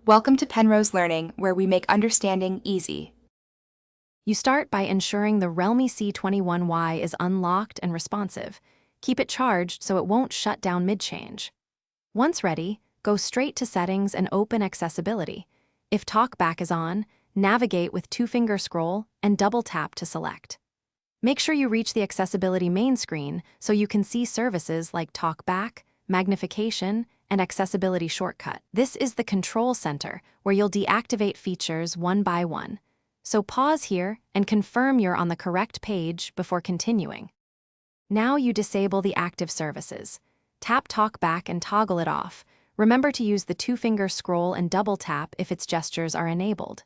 Welcome to Penrose Learning, where we make understanding easy. You start by ensuring the Realme C21y is unlocked and responsive. Keep it charged so it won't shut down mid-change. Once ready, go straight to Settings and open Accessibility. If TalkBack is on, navigate with two-finger scroll and double-tap to select. Make sure you reach the Accessibility main screen so you can see services like TalkBack, magnification, and accessibility shortcut. This is the control center where you'll deactivate features one by one. So pause here and confirm you're on the correct page before continuing. Now you disable the active services. Tap TalkBack and toggle it off. Remember to use the two-finger scroll and double-tap if its gestures are enabled.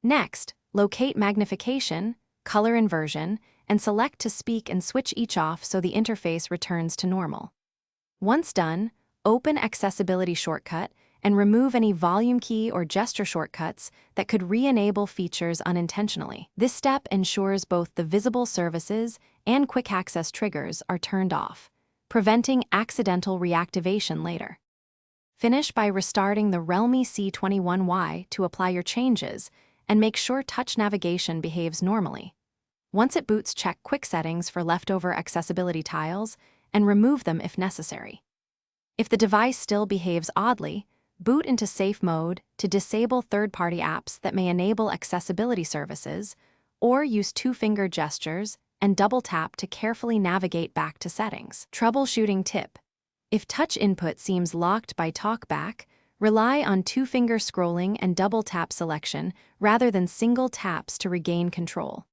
Next, locate magnification, color inversion, and select to speak and switch each off so the interface returns to normal. Once done, open Accessibility Shortcut and remove any volume key or gesture shortcuts that could re-enable features unintentionally. This step ensures both the visible services and quick access triggers are turned off, preventing accidental reactivation later. Finish by restarting the Realme C21y to apply your changes and make sure touch navigation behaves normally. Once it boots, check Quick Settings for leftover accessibility tiles and remove them if necessary. If the device still behaves oddly, boot into safe mode to disable third-party apps that may enable accessibility services, or use two-finger gestures and double-tap to carefully navigate back to settings. Troubleshooting tip: if touch input seems locked by TalkBack, rely on two-finger scrolling and double-tap selection rather than single taps to regain control.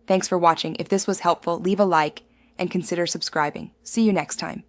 Thanks for watching. If this was helpful, leave a like and consider subscribing. See you next time.